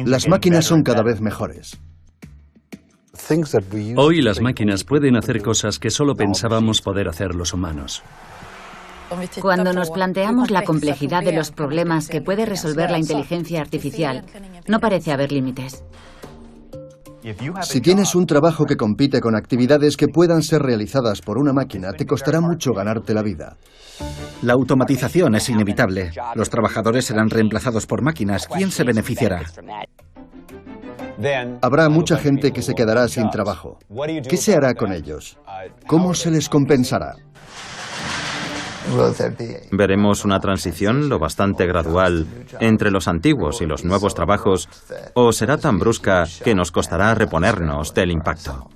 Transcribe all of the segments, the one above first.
Las máquinas son cada vez mejores. Hoy las máquinas pueden hacer cosas que solo pensábamos poder hacer los humanos. Cuando nos planteamos la complejidad de los problemas que puede resolver la inteligencia artificial, no parece haber límites. Si tienes un trabajo que compite con actividades que puedan ser realizadas por una máquina, te costará mucho ganarte la vida. La automatización es inevitable. Los trabajadores serán reemplazados por máquinas. ¿Quién se beneficiará? Habrá mucha gente que se quedará sin trabajo. ¿Qué se hará con ellos? ¿Cómo se les compensará? Veremos una transición lo bastante gradual entre los antiguos y los nuevos trabajos, o será tan brusca que nos costará reponernos del impacto.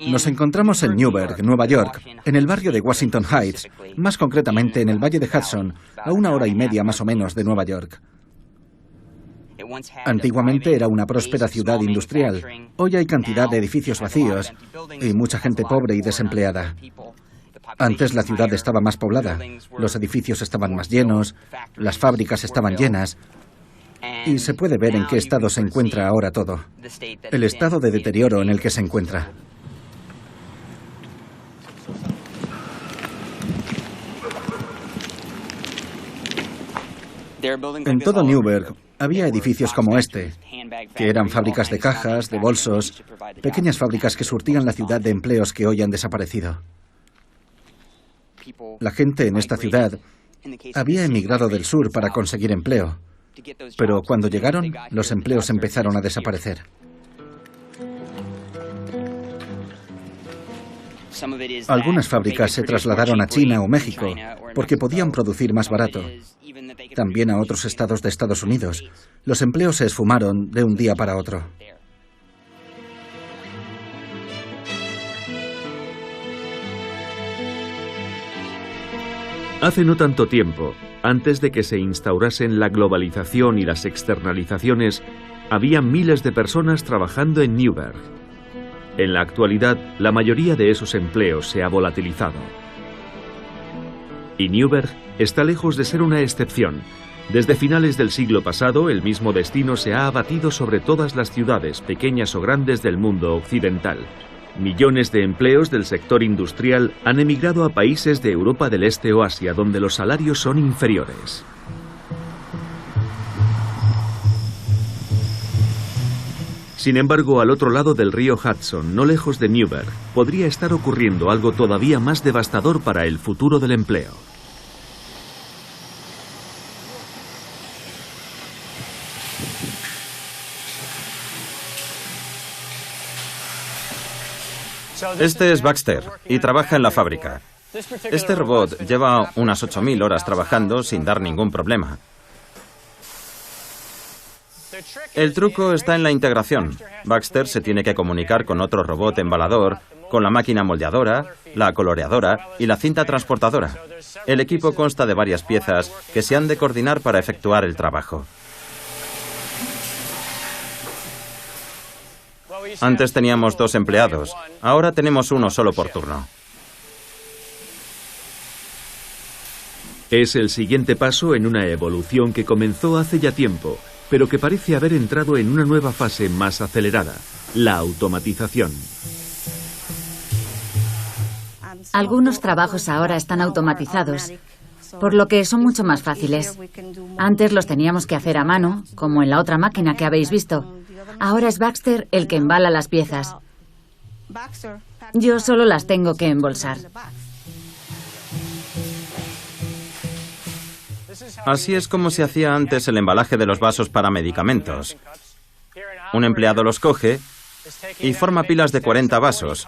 Nos encontramos en Newburgh, Nueva York, en el barrio de Washington Heights, más concretamente en el Valle de Hudson, a 1 hora y media más o menos de Nueva York. Antiguamente era una próspera ciudad industrial. Hoy hay cantidad de edificios vacíos y mucha gente pobre y desempleada. Antes la ciudad estaba más poblada, los edificios estaban más llenos, las fábricas estaban llenas. Y se puede ver en qué estado se encuentra ahora todo. El estado de deterioro en el que se encuentra. En todo Newburgh había edificios como este, que eran fábricas de cajas, de bolsos, pequeñas fábricas que surtían la ciudad de empleos que hoy han desaparecido. La gente en esta ciudad había emigrado del sur para conseguir empleo. Pero cuando llegaron, los empleos empezaron a desaparecer. Algunas fábricas se trasladaron a China o México porque podían producir más barato. También a otros estados de Estados Unidos. Los empleos se esfumaron de un día para otro. Hace no tanto tiempo, antes de que se instaurasen la globalización y las externalizaciones, había miles de personas trabajando en Newburgh. En la actualidad, la mayoría de esos empleos se ha volatilizado. Y Newburgh está lejos de ser una excepción. Desde finales del siglo pasado, el mismo destino se ha abatido sobre todas las ciudades, pequeñas o grandes, del mundo occidental. Millones de empleos del sector industrial han emigrado a países de Europa del Este o Asia, donde los salarios son inferiores. Sin embargo, al otro lado del río Hudson, no lejos de Newburgh, podría estar ocurriendo algo todavía más devastador para el futuro del empleo. Este es Baxter y trabaja en la fábrica. Este robot lleva unas 8.000 horas trabajando sin dar ningún problema. El truco está en la integración. Baxter se tiene que comunicar con otro robot embalador, con la máquina moldeadora, la coloreadora y la cinta transportadora. El equipo consta de varias piezas que se han de coordinar para efectuar el trabajo. Antes teníamos 2 empleados, ahora tenemos uno solo por turno. Es el siguiente paso en una evolución que comenzó hace ya tiempo, pero que parece haber entrado en una nueva fase más acelerada, la automatización. Algunos trabajos ahora están automatizados, por lo que son mucho más fáciles. Antes los teníamos que hacer a mano, como en la otra máquina que habéis visto. Ahora es Baxter el que embala las piezas. Yo solo las tengo que embolsar. Así es como se hacía antes el embalaje de los vasos para medicamentos. Un empleado los coge y forma pilas de 40 vasos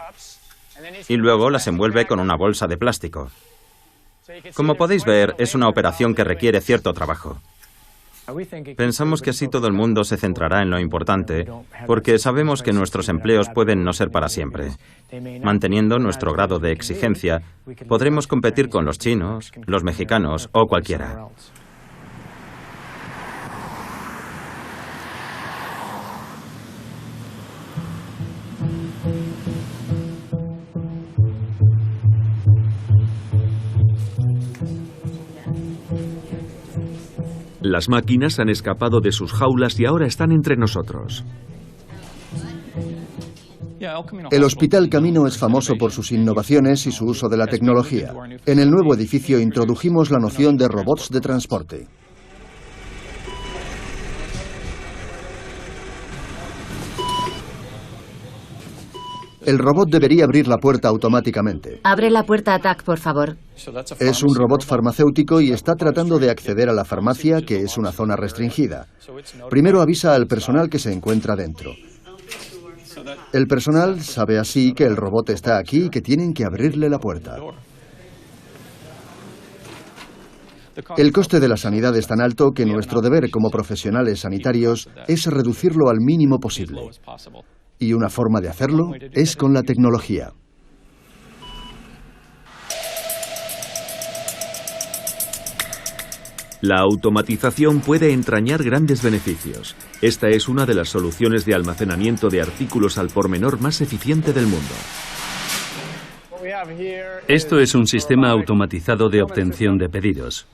y luego las envuelve con una bolsa de plástico. Como podéis ver, es una operación que requiere cierto trabajo. Pensamos que así todo el mundo se centrará en lo importante, porque sabemos que nuestros empleos pueden no ser para siempre. Manteniendo nuestro grado de exigencia, podremos competir con los chinos, los mexicanos o cualquiera. Las máquinas han escapado de sus jaulas y ahora están entre nosotros. El Hospital Camino es famoso por sus innovaciones y su uso de la tecnología. En el nuevo edificio introdujimos la noción de robots de transporte. El robot debería abrir la puerta automáticamente. Abre la puerta a TAC, por favor. Es un robot farmacéutico y está tratando de acceder a la farmacia, que es una zona restringida. Primero avisa al personal que se encuentra dentro. El personal sabe así que el robot está aquí y que tienen que abrirle la puerta. El coste de la sanidad es tan alto que nuestro deber como profesionales sanitarios es reducirlo al mínimo posible. Y una forma de hacerlo es con la tecnología. La automatización puede entrañar grandes beneficios. Esta es una de las soluciones de almacenamiento de artículos al por menor más eficiente del mundo. Esto es un sistema automatizado de obtención de pedidos.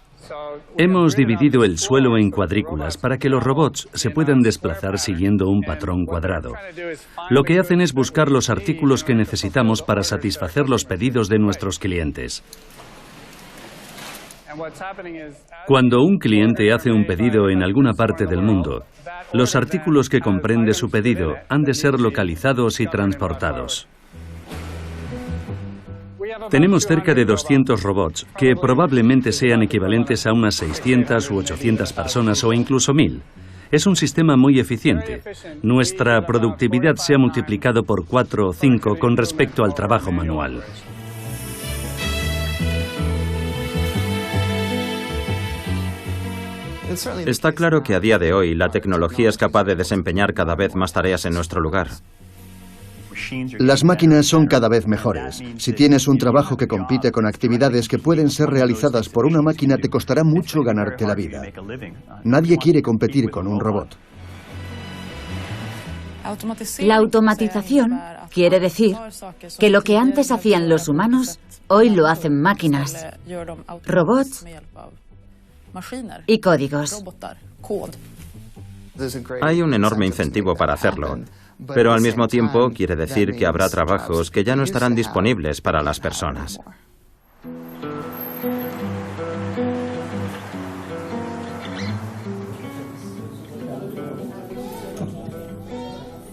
Hemos dividido el suelo en cuadrículas para que los robots se puedan desplazar siguiendo un patrón cuadrado. Lo que hacen es buscar los artículos que necesitamos para satisfacer los pedidos de nuestros clientes. Cuando un cliente hace un pedido en alguna parte del mundo, los artículos que comprende su pedido han de ser localizados y transportados. Tenemos cerca de 200 robots, que probablemente sean equivalentes a unas 600 u 800 personas o incluso 1000. Es un sistema muy eficiente. Nuestra productividad se ha multiplicado por 4 o 5 con respecto al trabajo manual. Está claro que a día de hoy la tecnología es capaz de desempeñar cada vez más tareas en nuestro lugar. Las máquinas son cada vez mejores. Si tienes un trabajo que compite con actividades que pueden ser realizadas por una máquina, te costará mucho ganarte la vida. Nadie quiere competir con un robot. La automatización quiere decir que lo que antes hacían los humanos, hoy lo hacen máquinas, robots y códigos. Hay un enorme incentivo para hacerlo, pero al mismo tiempo quiere decir que habrá trabajos que ya no estarán disponibles para las personas.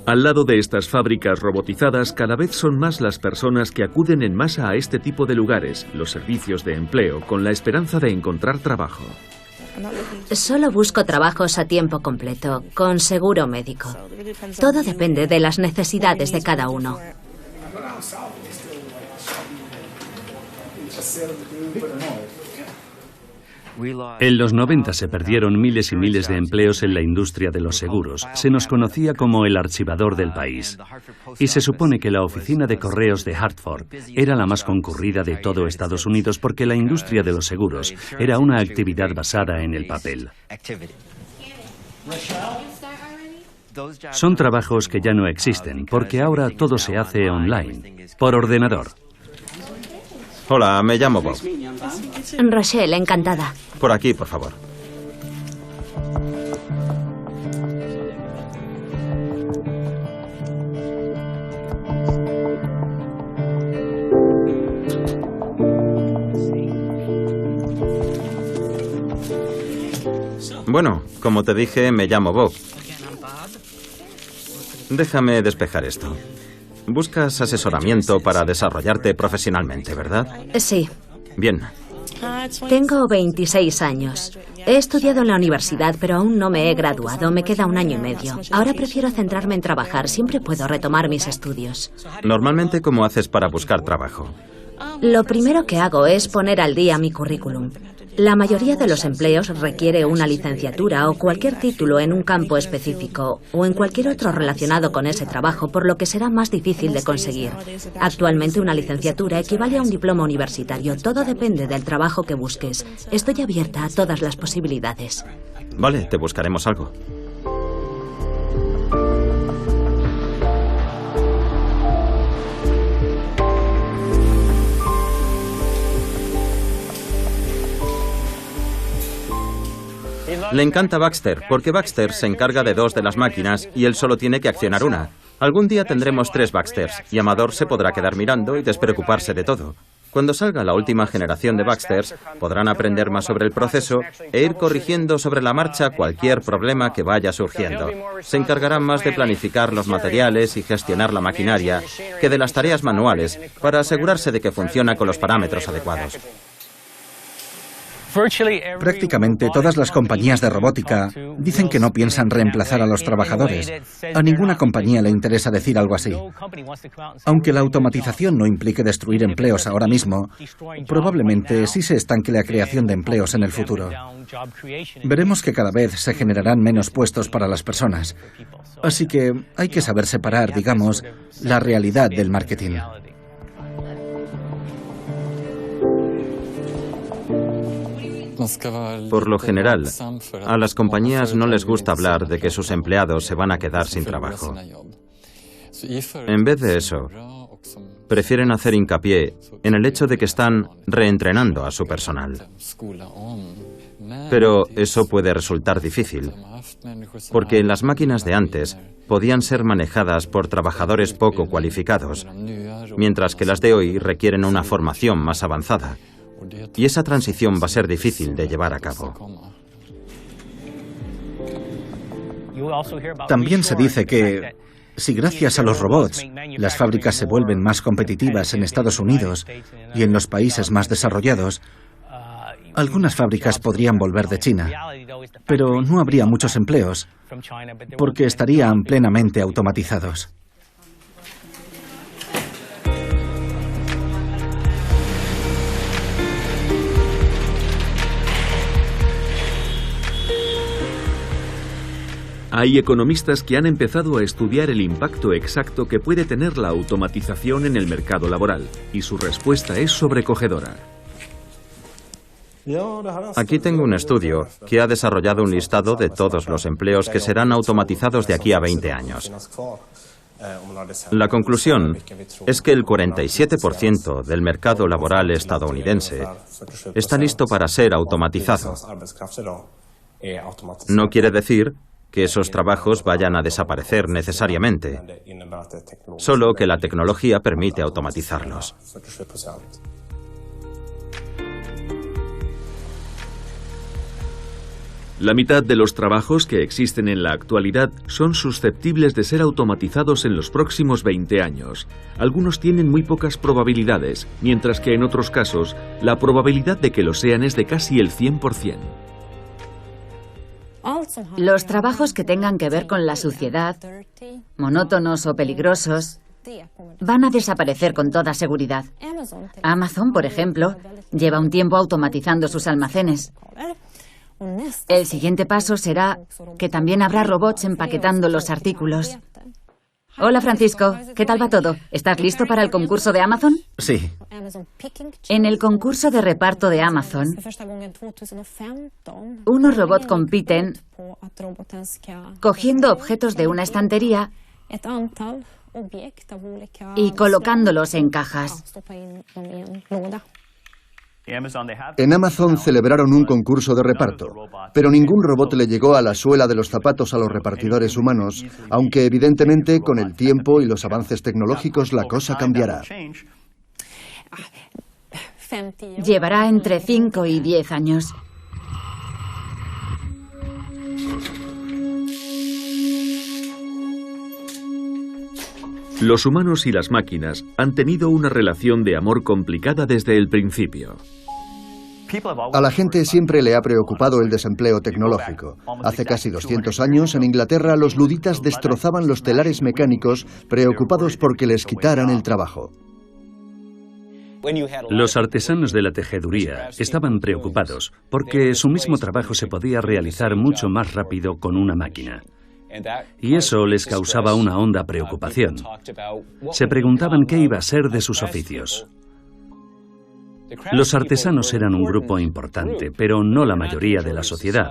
Al lado de estas fábricas robotizadas, cada vez son más las personas que acuden en masa a este tipo de lugares, los servicios de empleo, con la esperanza de encontrar trabajo. Solo busco trabajos a tiempo completo, con seguro médico. Todo depende de las necesidades de cada uno. En los 90 se perdieron miles y miles de empleos en la industria de los seguros. Se nos conocía como el archivador del país. Y se supone que la oficina de correos de Hartford era la más concurrida de todo Estados Unidos porque la industria de los seguros era una actividad basada en el papel. Son trabajos que ya no existen porque ahora todo se hace online, por ordenador. Hola, me llamo Bob. Rochelle, encantada. Por aquí, por favor. Bueno, como te dije, me llamo Bob. Déjame despejar esto. Buscas asesoramiento para desarrollarte profesionalmente, ¿verdad? Sí. Bien. Tengo 26 años. He estudiado en la universidad, pero aún no me he graduado. Me queda 1 año y medio. Ahora prefiero centrarme en trabajar. Siempre puedo retomar mis estudios. Normalmente, ¿cómo haces para buscar trabajo? Lo primero que hago es poner al día mi currículum. La mayoría de los empleos requiere una licenciatura o cualquier título en un campo específico o en cualquier otro relacionado con ese trabajo, por lo que será más difícil de conseguir. Actualmente una licenciatura equivale a un diploma universitario. Todo depende del trabajo que busques. Estoy abierta a todas las posibilidades. Vale, te buscaremos algo. Le encanta Baxter, porque Baxter se encarga de 2 de las máquinas y él solo tiene que accionar una. Algún día tendremos 3 Baxters y Amador se podrá quedar mirando y despreocuparse de todo. Cuando salga la última generación de Baxters, podrán aprender más sobre el proceso e ir corrigiendo sobre la marcha cualquier problema que vaya surgiendo. Se encargarán más de planificar los materiales y gestionar la maquinaria que de las tareas manuales para asegurarse de que funciona con los parámetros adecuados. Prácticamente todas las compañías de robótica dicen que no piensan reemplazar a los trabajadores. A ninguna compañía le interesa decir algo así. Aunque la automatización no implique destruir empleos ahora mismo, probablemente sí se estanque la creación de empleos en el futuro. Veremos que cada vez se generarán menos puestos para las personas. Así que hay que saber separar, digamos, la realidad del marketing. Por lo general, a las compañías no les gusta hablar de que sus empleados se van a quedar sin trabajo. En vez de eso, prefieren hacer hincapié en el hecho de que están reentrenando a su personal. Pero eso puede resultar difícil, porque las máquinas de antes podían ser manejadas por trabajadores poco cualificados, mientras que las de hoy requieren una formación más avanzada. Y esa transición va a ser difícil de llevar a cabo. También se dice que si gracias a los robots las fábricas se vuelven más competitivas en Estados Unidos y en los países más desarrollados, algunas fábricas podrían volver de China, pero no habría muchos empleos porque estarían plenamente automatizados. Hay economistas que han empezado a estudiar el impacto exacto que puede tener la automatización en el mercado laboral, y su respuesta es sobrecogedora. Aquí tengo un estudio que ha desarrollado un listado de todos los empleos que serán automatizados de aquí a 20 años. La conclusión es que el 47% del mercado laboral estadounidense está listo para ser automatizado. No quiere decir que esos trabajos vayan a desaparecer necesariamente, solo que la tecnología permite automatizarlos. La mitad de los trabajos que existen en la actualidad son susceptibles de ser automatizados en los próximos 20 años. Algunos tienen muy pocas probabilidades, mientras que en otros casos la probabilidad de que lo sean es de casi el 100%. Los trabajos que tengan que ver con la suciedad, monótonos o peligrosos, van a desaparecer con toda seguridad. Amazon, por ejemplo, lleva un tiempo automatizando sus almacenes. El siguiente paso será que también habrá robots empaquetando los artículos. Hola, Francisco. ¿Qué tal va todo? ¿Estás listo para el concurso de Amazon? Sí. En el concurso de reparto de Amazon, unos robots compiten cogiendo objetos de una estantería y colocándolos en cajas. En Amazon celebraron un concurso de reparto, pero ningún robot le llegó a la suela de los zapatos a los repartidores humanos, aunque evidentemente con el tiempo y los avances tecnológicos la cosa cambiará. Llevará entre 5 y 10 años. Los humanos y las máquinas han tenido una relación de amor complicada desde el principio. A la gente siempre le ha preocupado el desempleo tecnológico. Hace casi 200 años, en Inglaterra, los luditas destrozaban los telares mecánicos preocupados porque les quitaran el trabajo. Los artesanos de la tejeduría estaban preocupados porque su mismo trabajo se podía realizar mucho más rápido con una máquina. Y eso les causaba una honda preocupación. Se preguntaban qué iba a ser de sus oficios. Los artesanos eran un grupo importante, pero no la mayoría de la sociedad.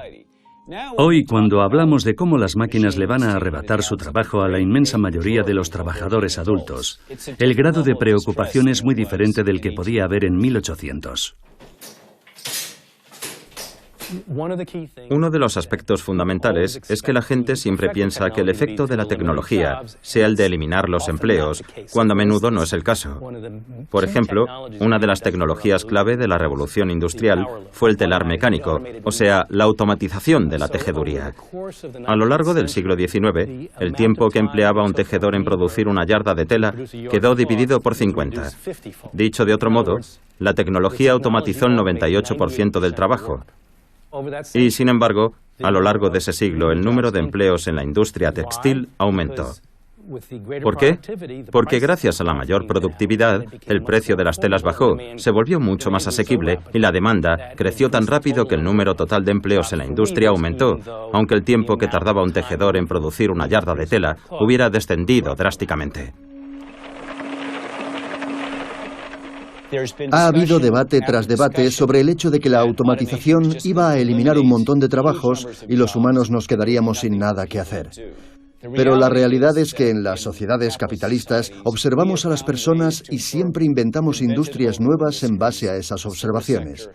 Hoy, cuando hablamos de cómo las máquinas le van a arrebatar su trabajo a la inmensa mayoría de los trabajadores adultos, el grado de preocupación es muy diferente del que podía haber en 1800. Uno de los aspectos fundamentales es que la gente siempre piensa que el efecto de la tecnología sea el de eliminar los empleos, cuando a menudo no es el caso. Por ejemplo, una de las tecnologías clave de la revolución industrial fue el telar mecánico, o sea, la automatización de la tejeduría. A lo largo del siglo XIX, el tiempo que empleaba un tejedor en producir una yarda de tela quedó dividido por 50. Dicho de otro modo, la tecnología automatizó el 98% del trabajo. Y, sin embargo, a lo largo de ese siglo, el número de empleos en la industria textil aumentó. ¿Por qué? Porque gracias a la mayor productividad, el precio de las telas bajó, se volvió mucho más asequible y la demanda creció tan rápido que el número total de empleos en la industria aumentó, aunque el tiempo que tardaba un tejedor en producir una yarda de tela hubiera descendido drásticamente. Ha habido debate tras debate sobre el hecho de que la automatización iba a eliminar un montón de trabajos y los humanos nos quedaríamos sin nada que hacer. Pero la realidad es que en las sociedades capitalistas observamos a las personas y siempre inventamos industrias nuevas en base a esas observaciones.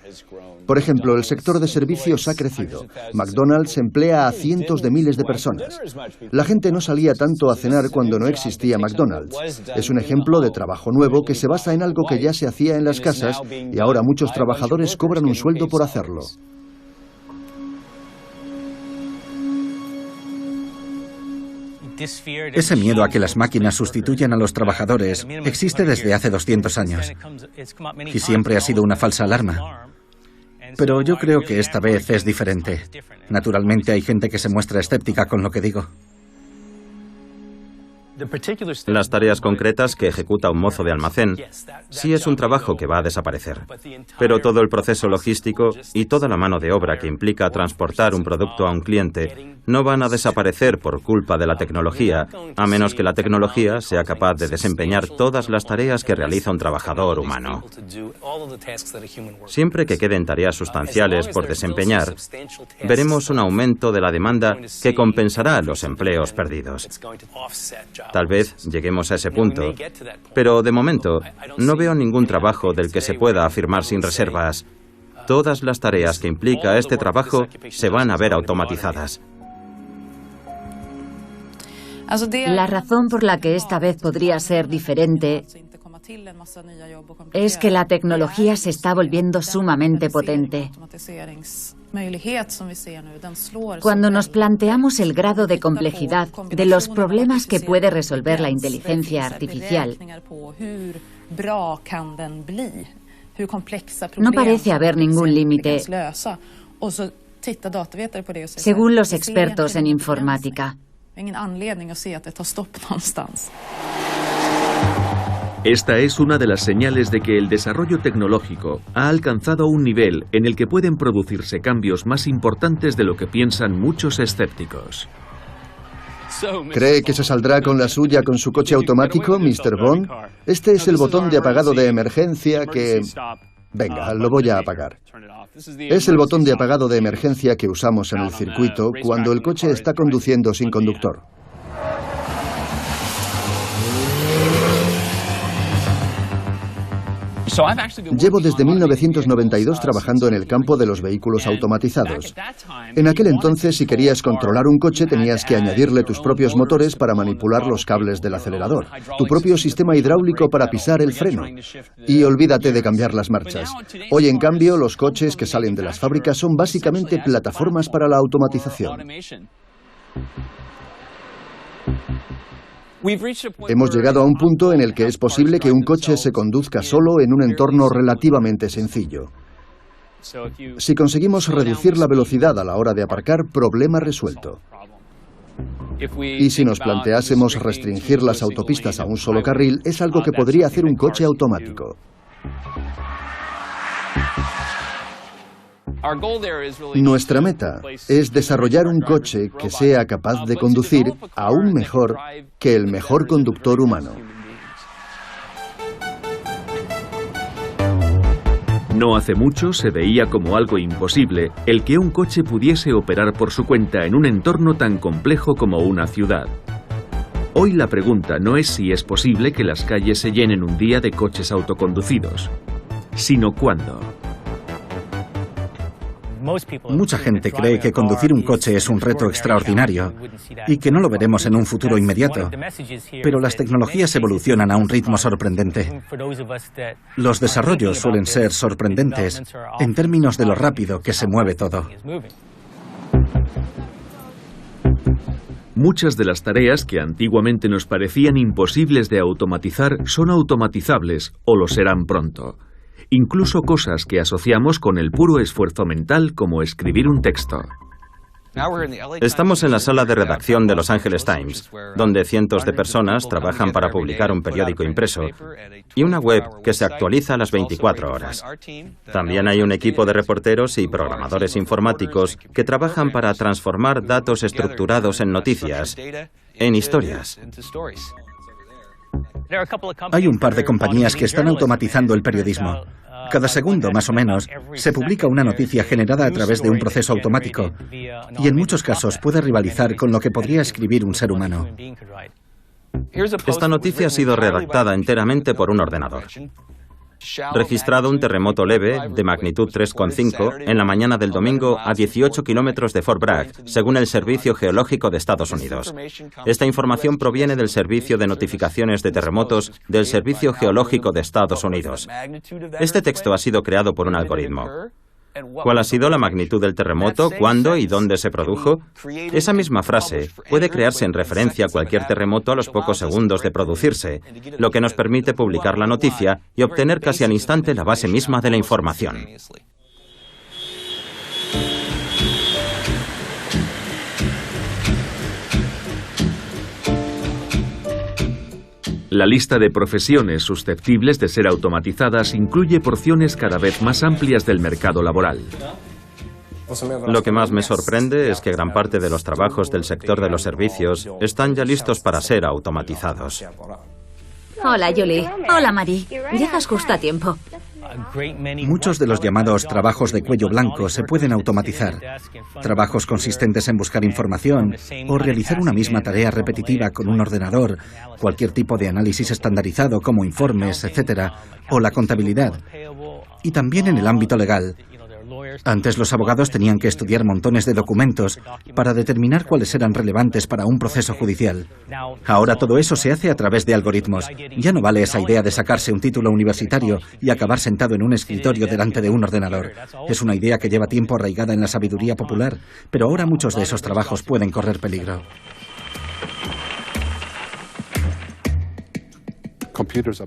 Por ejemplo, el sector de servicios ha crecido. McDonald's emplea a cientos de miles de personas. La gente no salía tanto a cenar cuando no existía McDonald's. Es un ejemplo de trabajo nuevo que se basa en algo que ya se hacía en las casas y ahora muchos trabajadores cobran un sueldo por hacerlo. Ese miedo a que las máquinas sustituyan a los trabajadores existe desde hace 200 años y siempre ha sido una falsa alarma. Pero yo creo que esta vez es diferente. Naturalmente hay gente que se muestra escéptica con lo que digo. Las tareas concretas que ejecuta un mozo de almacén sí es un trabajo que va a desaparecer. Pero todo el proceso logístico y toda la mano de obra que implica transportar un producto a un cliente no van a desaparecer por culpa de la tecnología, a menos que la tecnología sea capaz de desempeñar todas las tareas que realiza un trabajador humano. Siempre que queden tareas sustanciales por desempeñar, veremos un aumento de la demanda que compensará los empleos perdidos. Tal vez lleguemos a ese punto, pero de momento no veo ningún trabajo del que se pueda afirmar sin reservas. Todas las tareas que implica este trabajo se van a ver automatizadas. La razón por la que esta vez podría ser diferente es que la tecnología se está volviendo sumamente potente. Cuando nos planteamos el grado de complejidad de los problemas que puede resolver la inteligencia artificial, no parece haber ningún límite, según los expertos en informática. Esta es una de las señales de que el desarrollo tecnológico ha alcanzado un nivel en el que pueden producirse cambios más importantes de lo que piensan muchos escépticos. ¿Cree que se saldrá con la suya con su coche automático, Mr. Bond? Este es el botón de apagado de emergencia que... Venga, lo voy a apagar. Es el botón de apagado de emergencia que usamos en el circuito cuando el coche está conduciendo sin conductor. Llevo desde 1992 trabajando en el campo de los vehículos automatizados. En aquel entonces, si querías controlar un coche, tenías que añadirle tus propios motores para manipular los cables del acelerador, tu propio sistema hidráulico para pisar el freno. Y olvídate de cambiar las marchas. Hoy, en cambio, los coches que salen de las fábricas son básicamente plataformas para la automatización. Hemos llegado a un punto en el que es posible que un coche se conduzca solo en un entorno relativamente sencillo. Si conseguimos reducir la velocidad a la hora de aparcar, problema resuelto. Y si nos planteásemos restringir las autopistas a un solo carril, es algo que podría hacer un coche automático. Nuestra meta es desarrollar un coche que sea capaz de conducir aún mejor que el mejor conductor humano. No hace mucho se veía como algo imposible el que un coche pudiese operar por su cuenta en un entorno tan complejo como una ciudad. Hoy la pregunta no es si es posible que las calles se llenen un día de coches autoconducidos, sino cuándo. Mucha gente cree que conducir un coche es un reto extraordinario y que no lo veremos en un futuro inmediato, pero las tecnologías evolucionan a un ritmo sorprendente. Los desarrollos suelen ser sorprendentes en términos de lo rápido que se mueve todo. Muchas de las tareas que antiguamente nos parecían imposibles de automatizar son automatizables o lo serán pronto. Incluso cosas que asociamos con el puro esfuerzo mental, como escribir un texto. Estamos en la sala de redacción de Los Angeles Times, donde cientos de personas trabajan para publicar un periódico impreso y una web que se actualiza a las 24 horas. También hay un equipo de reporteros y programadores informáticos que trabajan para transformar datos estructurados en noticias, en historias. Hay un par de compañías que están automatizando el periodismo. Cada segundo, más o menos, se publica una noticia generada a través de un proceso automático y en muchos casos puede rivalizar con lo que podría escribir un ser humano. Esta noticia ha sido redactada enteramente por un ordenador. Registrado un terremoto leve de magnitud 3,5 en la mañana del domingo a 18 kilómetros de Fort Bragg, según el Servicio Geológico de Estados Unidos. Esta información proviene del Servicio de Notificaciones de Terremotos del Servicio Geológico de Estados Unidos. Este texto ha sido creado por un algoritmo. ¿Cuál ha sido la magnitud del terremoto? ¿Cuándo y dónde se produjo? Esa misma frase puede crearse en referencia a cualquier terremoto a los pocos segundos de producirse, lo que nos permite publicar la noticia y obtener casi al instante la base misma de la información. La lista de profesiones susceptibles de ser automatizadas incluye porciones cada vez más amplias del mercado laboral. Lo que más me sorprende es que gran parte de los trabajos del sector de los servicios están ya listos para ser automatizados. Hola, Julie. Hola, Mari. Llegas justo a tiempo. Muchos de los llamados trabajos de cuello blanco se pueden automatizar. Trabajos consistentes en buscar información o realizar una misma tarea repetitiva con un ordenador, cualquier tipo de análisis estandarizado como informes, etc., o la contabilidad. Y también en el ámbito legal. Antes los abogados tenían que estudiar montones de documentos para determinar cuáles eran relevantes para un proceso judicial. Ahora todo eso se hace a través de algoritmos. Ya no vale esa idea de sacarse un título universitario y acabar sentado en un escritorio delante de un ordenador. Es una idea que lleva tiempo arraigada en la sabiduría popular, pero ahora muchos de esos trabajos pueden correr peligro.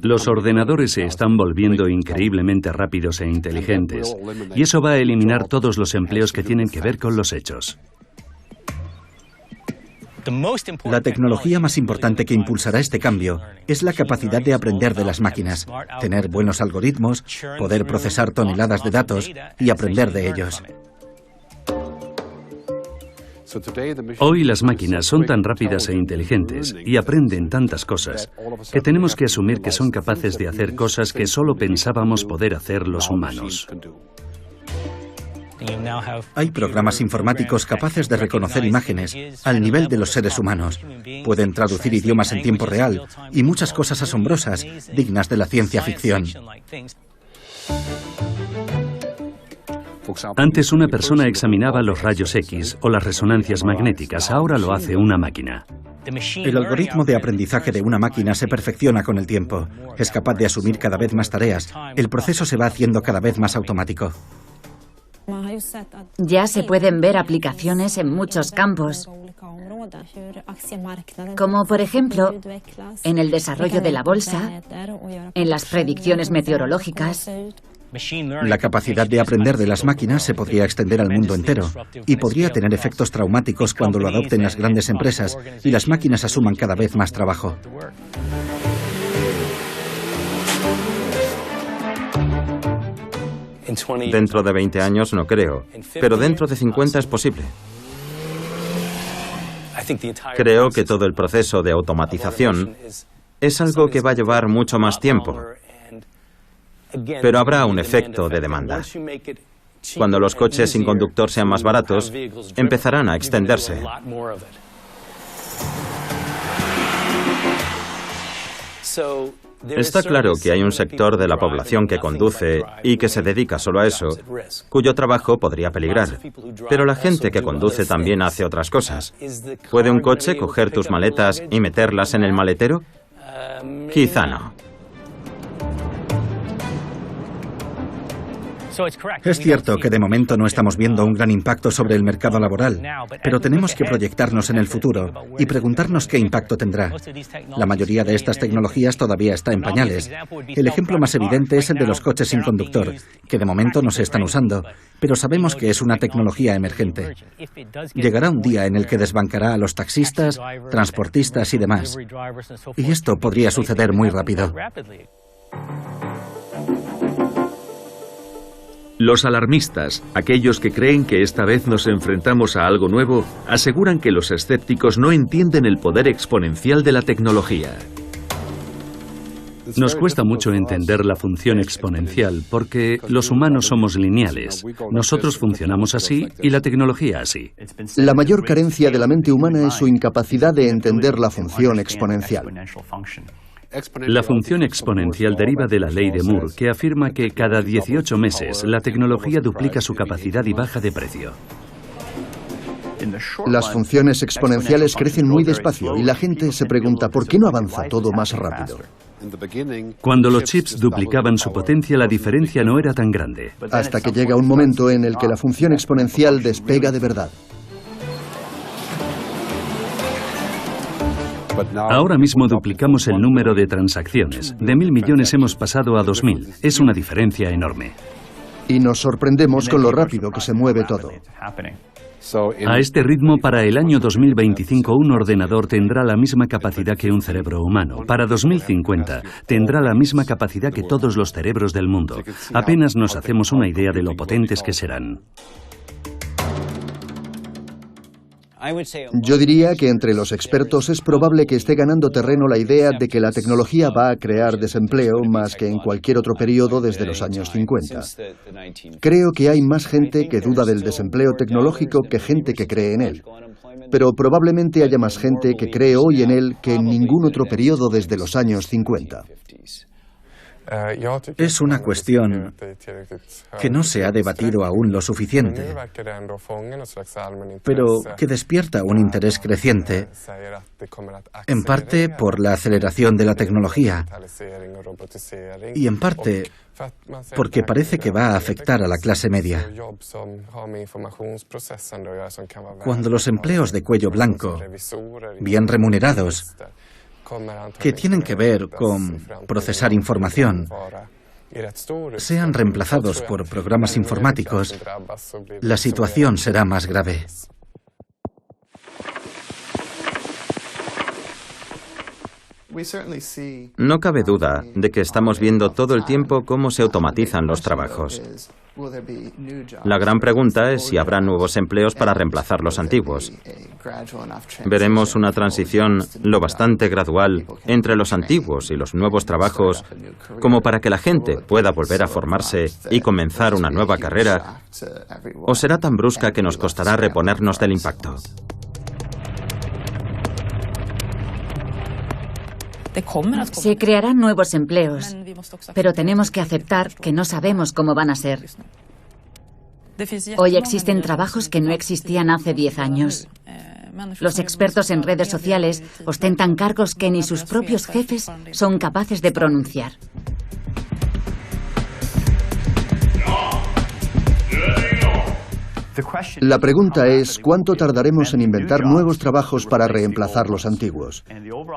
Los ordenadores se están volviendo increíblemente rápidos e inteligentes, y eso va a eliminar todos los empleos que tienen que ver con los hechos. La tecnología más importante que impulsará este cambio es la capacidad de aprender de las máquinas, tener buenos algoritmos, poder procesar toneladas de datos y aprender de ellos. Hoy las máquinas son tan rápidas e inteligentes y aprenden tantas cosas que tenemos que asumir que son capaces de hacer cosas que solo pensábamos poder hacer los humanos. Hay programas informáticos capaces de reconocer imágenes al nivel de los seres humanos. Pueden traducir idiomas en tiempo real y muchas cosas asombrosas, dignas de la ciencia ficción. Antes una persona examinaba los rayos X o las resonancias magnéticas, ahora lo hace una máquina. El algoritmo de aprendizaje de una máquina se perfecciona con el tiempo. Es capaz de asumir cada vez más tareas. El proceso se va haciendo cada vez más automático. Ya se pueden ver aplicaciones en muchos campos, como por ejemplo en el desarrollo de la bolsa, en las predicciones meteorológicas, La capacidad de aprender de las máquinas se podría extender al mundo entero y podría tener efectos traumáticos cuando lo adopten las grandes empresas y las máquinas asuman cada vez más trabajo. Dentro de 20 años no creo, pero dentro de 50 es posible. Creo que todo el proceso de automatización es algo que va a llevar mucho más tiempo, pero habrá un efecto de demanda. Cuando los coches sin conductor sean más baratos, empezarán a extenderse. Está claro que hay un sector de la población que conduce y que se dedica solo a eso, cuyo trabajo podría peligrar. Pero la gente que conduce también hace otras cosas. ¿Puede un coche coger tus maletas y meterlas en el maletero? Quizá no. Es cierto que de momento no estamos viendo un gran impacto sobre el mercado laboral, pero tenemos que proyectarnos en el futuro y preguntarnos qué impacto tendrá. La mayoría de estas tecnologías todavía está en pañales. El ejemplo más evidente es el de los coches sin conductor, que de momento no se están usando, pero sabemos que es una tecnología emergente. Llegará un día en el que desbancará a los taxistas, transportistas y demás. Y esto podría suceder muy rápido. Los alarmistas, aquellos que creen que esta vez nos enfrentamos a algo nuevo, aseguran que los escépticos no entienden el poder exponencial de la tecnología. Nos cuesta mucho entender la función exponencial porque los humanos somos lineales. Nosotros funcionamos así y la tecnología así. La mayor carencia de la mente humana es su incapacidad de entender la función exponencial. La función exponencial deriva de la ley de Moore, que afirma que cada 18 meses la tecnología duplica su capacidad y baja de precio. Las funciones exponenciales crecen muy despacio y la gente se pregunta ¿por qué no avanza todo más rápido? Cuando los chips duplicaban su potencia, la diferencia no era tan grande. Hasta que llega un momento en el que la función exponencial despega de verdad. Ahora mismo duplicamos el número de transacciones. De 1.000 millones hemos pasado a 2.000. Es una diferencia enorme. Y nos sorprendemos con lo rápido que se mueve todo. A este ritmo, para el año 2025, un ordenador tendrá la misma capacidad que un cerebro humano. Para 2050, tendrá la misma capacidad que todos los cerebros del mundo. Apenas nos hacemos una idea de lo potentes que serán. Yo diría que entre los expertos es probable que esté ganando terreno la idea de que la tecnología va a crear desempleo más que en cualquier otro periodo desde los años 50. Creo que hay más gente que duda del desempleo tecnológico que gente que cree en él. Pero probablemente haya más gente que cree hoy en él que en ningún otro periodo desde los años 50. Es una cuestión que no se ha debatido aún lo suficiente, pero que despierta un interés creciente, en parte por la aceleración de la tecnología y en parte porque parece que va a afectar a la clase media. Cuando los empleos de cuello blanco, bien remunerados, que tienen que ver con procesar información, sean reemplazados por programas informáticos, la situación será más grave. No cabe duda de que estamos viendo todo el tiempo cómo se automatizan los trabajos. La gran pregunta es si habrá nuevos empleos para reemplazar los antiguos. Veremos una transición lo bastante gradual entre los antiguos y los nuevos trabajos como para que la gente pueda volver a formarse y comenzar una nueva carrera, o será tan brusca que nos costará reponernos del impacto. Se crearán nuevos empleos, pero tenemos que aceptar que no sabemos cómo van a ser. Hoy existen trabajos que no existían hace 10 años. Los expertos en redes sociales ostentan cargos que ni sus propios jefes son capaces de pronunciar. La pregunta es, ¿cuánto tardaremos en inventar nuevos trabajos para reemplazar los antiguos?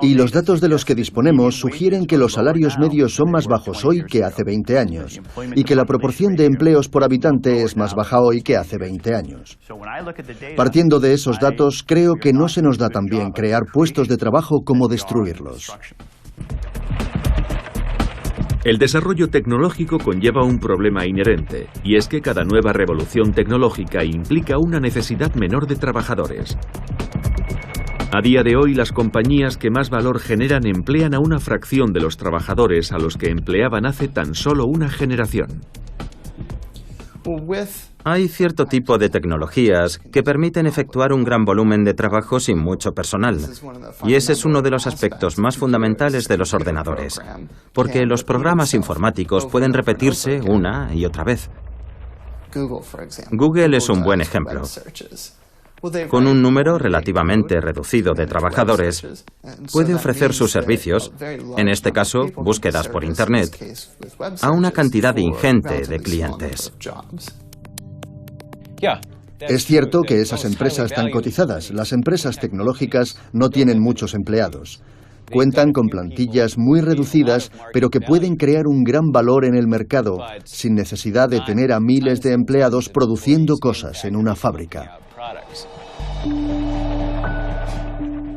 Y los datos de los que disponemos sugieren que los salarios medios son más bajos hoy que hace 20 años, y que la proporción de empleos por habitante es más baja hoy que hace 20 años. Partiendo de esos datos, creo que no se nos da tan bien crear puestos de trabajo como destruirlos. El desarrollo tecnológico conlleva un problema inherente, y es que cada nueva revolución tecnológica implica una necesidad menor de trabajadores. A día de hoy, las compañías que más valor generan emplean a una fracción de los trabajadores a los que empleaban hace tan solo una generación. Hay cierto tipo de tecnologías que permiten efectuar un gran volumen de trabajo sin mucho personal. Y ese es uno de los aspectos más fundamentales de los ordenadores, porque los programas informáticos pueden repetirse una y otra vez. Google es un buen ejemplo. Con un número relativamente reducido de trabajadores, puede ofrecer sus servicios, en este caso, búsquedas por Internet, a una cantidad ingente de clientes. Es cierto que esas empresas están cotizadas. Las empresas tecnológicas no tienen muchos empleados. Cuentan con plantillas muy reducidas, pero que pueden crear un gran valor en el mercado, sin necesidad de tener a miles de empleados produciendo cosas en una fábrica.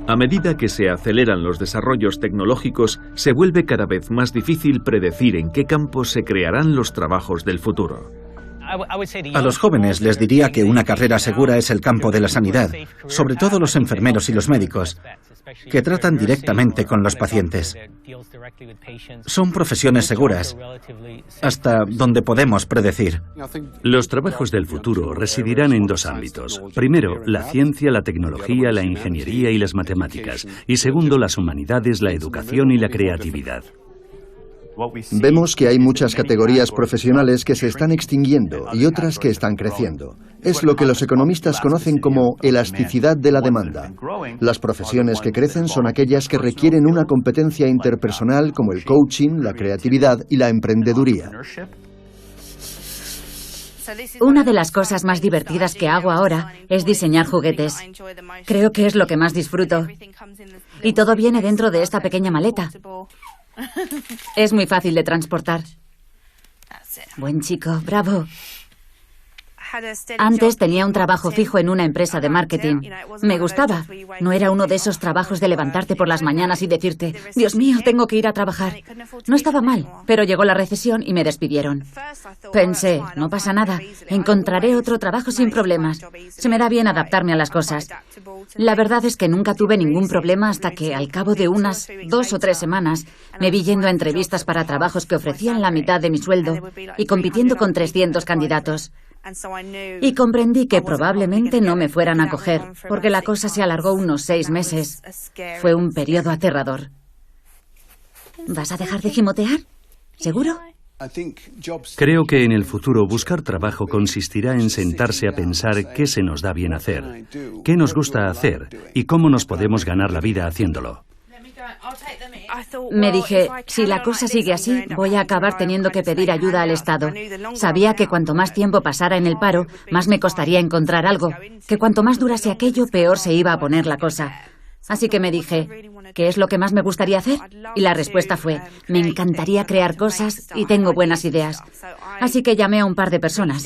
A medida que se aceleran los desarrollos tecnológicos, se vuelve cada vez más difícil predecir en qué campos se crearán los trabajos del futuro. A los jóvenes les diría que una carrera segura es el campo de la sanidad, sobre todo los enfermeros y los médicos, que tratan directamente con los pacientes. Son profesiones seguras, hasta donde podemos predecir. Los trabajos del futuro residirán en dos ámbitos. Primero, la ciencia, la tecnología, la ingeniería y las matemáticas. Y segundo, las humanidades, la educación y la creatividad. Vemos que hay muchas categorías profesionales que se están extinguiendo y otras que están creciendo. Es lo que los economistas conocen como elasticidad de la demanda. Las profesiones que crecen son aquellas que requieren una competencia interpersonal como el coaching, la creatividad y la emprendeduría. Una de las cosas más divertidas que hago ahora es diseñar juguetes. Creo que es lo que más disfruto. Y todo viene dentro de esta pequeña maleta. Es muy fácil de transportar. Buen chico, bravo. Antes tenía un trabajo fijo en una empresa de marketing. Me gustaba. No era uno de esos trabajos de levantarte por las mañanas y decirte, Dios mío, tengo que ir a trabajar. No estaba mal, pero llegó la recesión y me despidieron. Pensé, no pasa nada, encontraré otro trabajo sin problemas. Se me da bien adaptarme a las cosas. La verdad es que nunca tuve ningún problema hasta que, al cabo de unas 2 o 3 semanas, me vi yendo a entrevistas para trabajos que ofrecían la mitad de mi sueldo y compitiendo con 300 candidatos. Y comprendí que probablemente no me fueran a coger, porque la cosa se alargó unos 6 meses. Fue un periodo aterrador. ¿Vas a dejar de gimotear? ¿Seguro? Creo que en el futuro buscar trabajo consistirá en sentarse a pensar qué se nos da bien hacer, qué nos gusta hacer y cómo nos podemos ganar la vida haciéndolo. Me dije, si la cosa sigue así, voy a acabar teniendo que pedir ayuda al Estado. Sabía que cuanto más tiempo pasara en el paro, más me costaría encontrar algo, que cuanto más durase aquello, peor se iba a poner la cosa. Así que me dije, ¿qué es lo que más me gustaría hacer? Y la respuesta fue, me encantaría crear cosas y tengo buenas ideas. Así que llamé a un par de personas.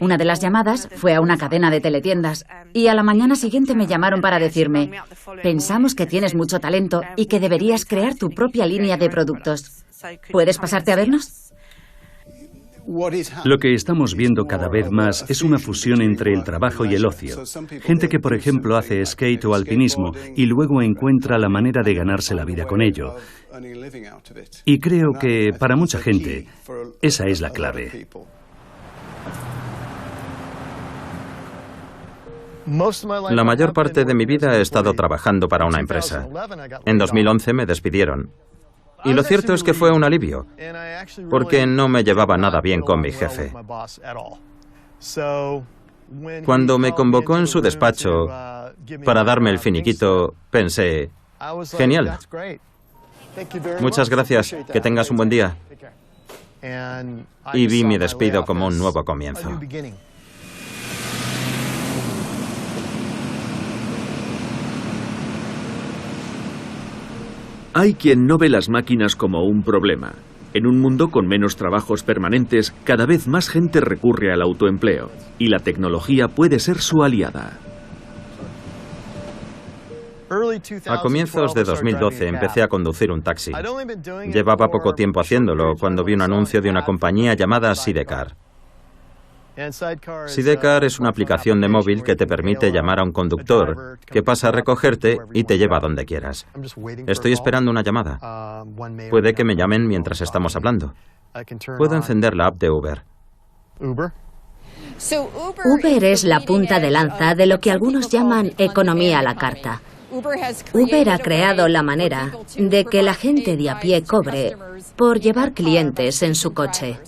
Una de las llamadas fue a una cadena de teletiendas y a la mañana siguiente me llamaron para decirme, pensamos que tienes mucho talento y que deberías crear tu propia línea de productos. ¿Puedes pasarte a vernos? Lo que estamos viendo cada vez más es una fusión entre el trabajo y el ocio. Gente que, por ejemplo, hace skate o alpinismo y luego encuentra la manera de ganarse la vida con ello. Y creo que, para mucha gente, esa es la clave. La mayor parte de mi vida he estado trabajando para una empresa. En 2011 me despidieron. Y lo cierto es que fue un alivio, porque no me llevaba nada bien con mi jefe. Cuando me convocó en su despacho para darme el finiquito, pensé, genial. Muchas gracias, que tengas un buen día. Y vi mi despido como un nuevo comienzo. Hay quien no ve las máquinas como un problema. En un mundo con menos trabajos permanentes, cada vez más gente recurre al autoempleo, y la tecnología puede ser su aliada. A comienzos de 2012 empecé a conducir un taxi. Llevaba poco tiempo haciéndolo cuando vi un anuncio de una compañía llamada Sidecar. Sidecar es una aplicación de móvil que te permite llamar a un conductor que pasa a recogerte y te lleva a donde quieras. Estoy esperando una llamada. Puede que me llamen mientras estamos hablando. Puedo encender la app de Uber. Uber es la punta de lanza de lo que algunos llaman economía a la carta. Uber ha creado la manera de que la gente de a pie cobre por llevar clientes en su coche.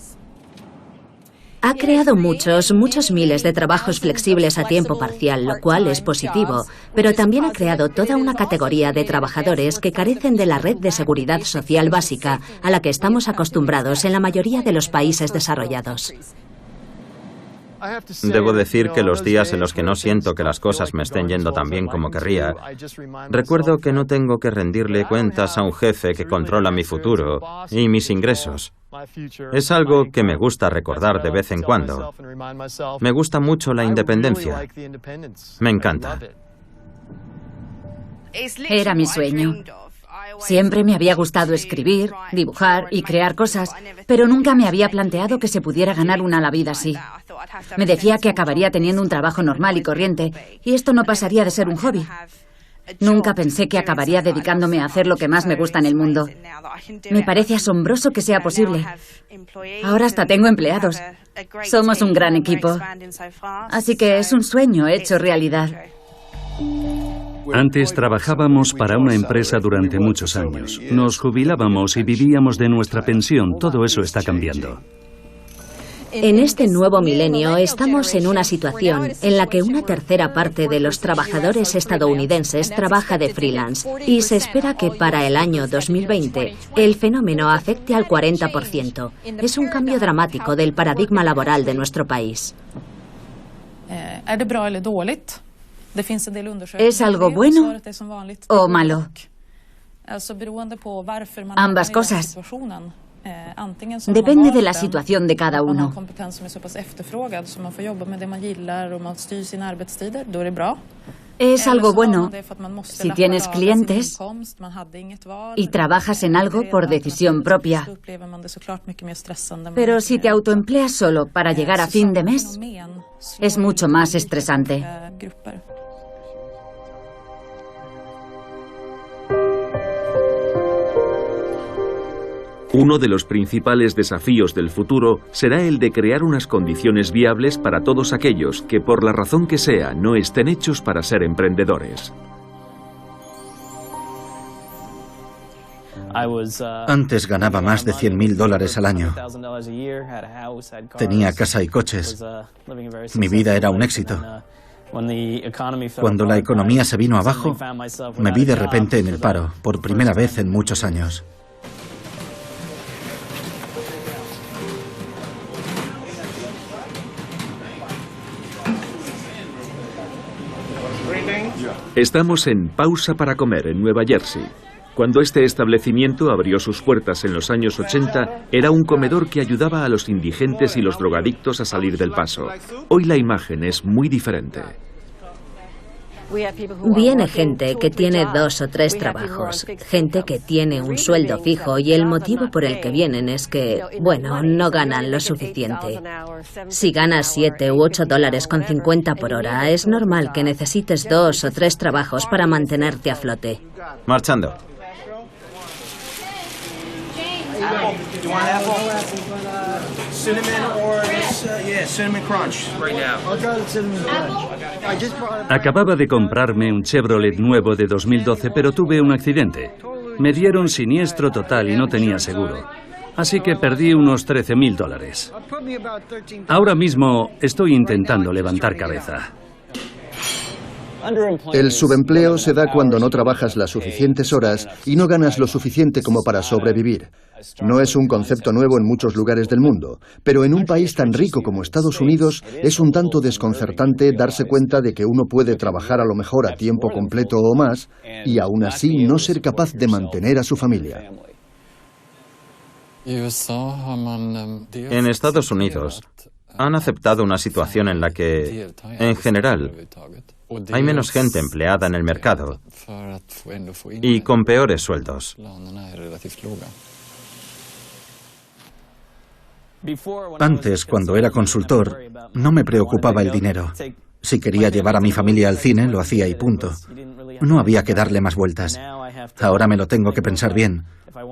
Ha creado muchos miles de trabajos flexibles a tiempo parcial, lo cual es positivo, pero también ha creado toda una categoría de trabajadores que carecen de la red de seguridad social básica a la que estamos acostumbrados en la mayoría de los países desarrollados. Debo decir que los días en los que no siento que las cosas me estén yendo tan bien como querría, recuerdo que no tengo que rendirle cuentas a un jefe que controla mi futuro y mis ingresos. Es algo que me gusta recordar de vez en cuando. Me gusta mucho la independencia. Me encanta. Era mi sueño. Siempre me había gustado escribir, dibujar y crear cosas, pero nunca me había planteado que se pudiera ganar la vida así. Me decía que acabaría teniendo un trabajo normal y corriente, y esto no pasaría de ser un hobby. Nunca pensé que acabaría dedicándome a hacer lo que más me gusta en el mundo. Me parece asombroso que sea posible. Ahora hasta tengo empleados. Somos un gran equipo. Así que es un sueño hecho realidad. Antes trabajábamos para una empresa durante muchos años. Nos jubilábamos y vivíamos de nuestra pensión. Todo eso está cambiando. En este nuevo milenio estamos en una situación en la que una tercera parte de los trabajadores estadounidenses trabaja de freelance y se espera que para el año 2020 el fenómeno afecte al 40%. Es un cambio dramático del paradigma laboral de nuestro país. ¿Es algo bueno o malo? Ambas cosas. Depende de la situación de cada uno. Es algo bueno si tienes clientes y trabajas en algo por decisión propia. Pero si te autoempleas solo para llegar a fin de mes, es mucho más estresante. Uno de los principales desafíos del futuro será el de crear unas condiciones viables para todos aquellos que, por la razón que sea, no estén hechos para ser emprendedores. Antes ganaba más de $100.000 al año. Tenía casa y coches. Mi vida era un éxito. Cuando la economía se vino abajo, me vi de repente en el paro, por primera vez en muchos años. Estamos en Pausa para Comer, en Nueva Jersey. Cuando este establecimiento abrió sus puertas en los años 80, era un comedor que ayudaba a los indigentes y los drogadictos a salir del paso. Hoy la imagen es muy diferente. Viene gente que tiene 2 o 3 trabajos, gente que tiene un sueldo fijo y el motivo por el que vienen es que, bueno, no ganan lo suficiente. Si ganas $7 u $8.50 por hora, es normal que necesites 2 o 3 trabajos para mantenerte a flote. Marchando. Acababa de comprarme un Chevrolet nuevo de 2012, pero tuve un accidente. Me dieron siniestro total y no tenía seguro. Así que perdí unos $13.000. Ahora mismo estoy intentando levantar cabeza. El subempleo se da cuando no trabajas las suficientes horas y no ganas lo suficiente como para sobrevivir. No es un concepto nuevo en muchos lugares del mundo, pero en un país tan rico como Estados Unidos es un tanto desconcertante darse cuenta de que uno puede trabajar a lo mejor a tiempo completo o más y aún así no ser capaz de mantener a su familia. En Estados Unidos han aceptado una situación en la que, en general, hay menos gente empleada en el mercado y con peores sueldos. Antes, cuando era consultor, no me preocupaba el dinero. Si quería llevar a mi familia al cine, lo hacía y punto. No había que darle más vueltas. Ahora me lo tengo que pensar bien.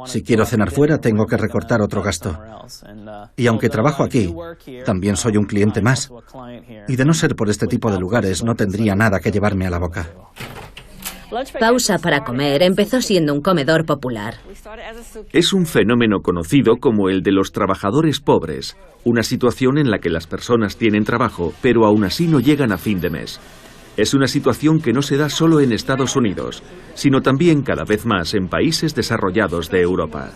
Si quiero cenar fuera, tengo que recortar otro gasto. Y aunque trabajo aquí, también soy un cliente más. Y de no ser por este tipo de lugares, no tendría nada que llevarme a la boca. Pausa para comer empezó siendo un comedor popular. Es un fenómeno conocido como el de los trabajadores pobres, una situación en la que las personas tienen trabajo, pero aún así no llegan a fin de mes. Es una situación que no se da solo en Estados Unidos, sino también cada vez más en países desarrollados de Europa.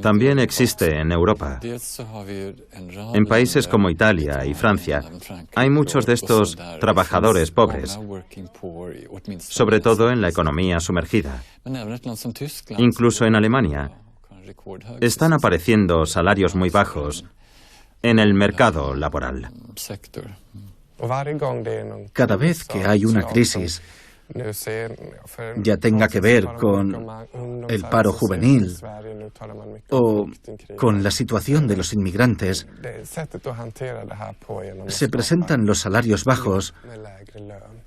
También existe en Europa. En países como Italia y Francia hay muchos de estos trabajadores pobres, sobre todo en la economía sumergida. Incluso en Alemania están apareciendo salarios muy bajos en el mercado laboral. Cada vez que hay una crisis, ya tenga que ver con el paro juvenil o con la situación de los inmigrantes, se presentan los salarios bajos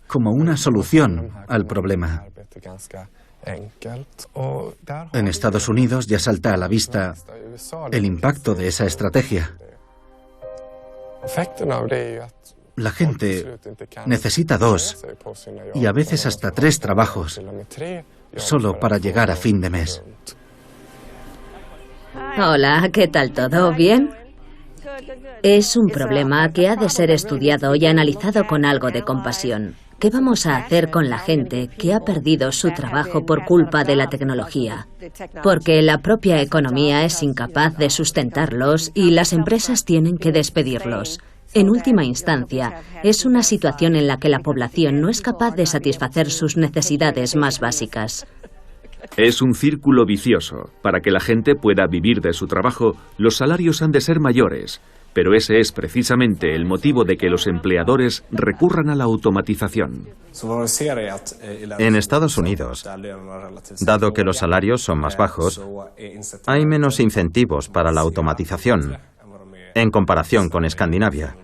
como una solución al problema. En Estados Unidos ya salta a la vista el impacto de esa estrategia. La gente necesita 2 y a veces hasta 3 trabajos solo para llegar a fin de mes. Hola, ¿qué tal todo? ¿Bien? Es un problema que ha de ser estudiado y analizado con algo de compasión. ¿Qué vamos a hacer con la gente que ha perdido su trabajo por culpa de la tecnología? Porque la propia economía es incapaz de sustentarlos y las empresas tienen que despedirlos. En última instancia, es una situación en la que la población no es capaz de satisfacer sus necesidades más básicas. Es un círculo vicioso. Para que la gente pueda vivir de su trabajo, los salarios han de ser mayores. Pero ese es precisamente el motivo de que los empleadores recurran a la automatización. En Estados Unidos, dado que los salarios son más bajos, hay menos incentivos para la automatización en comparación con Escandinavia.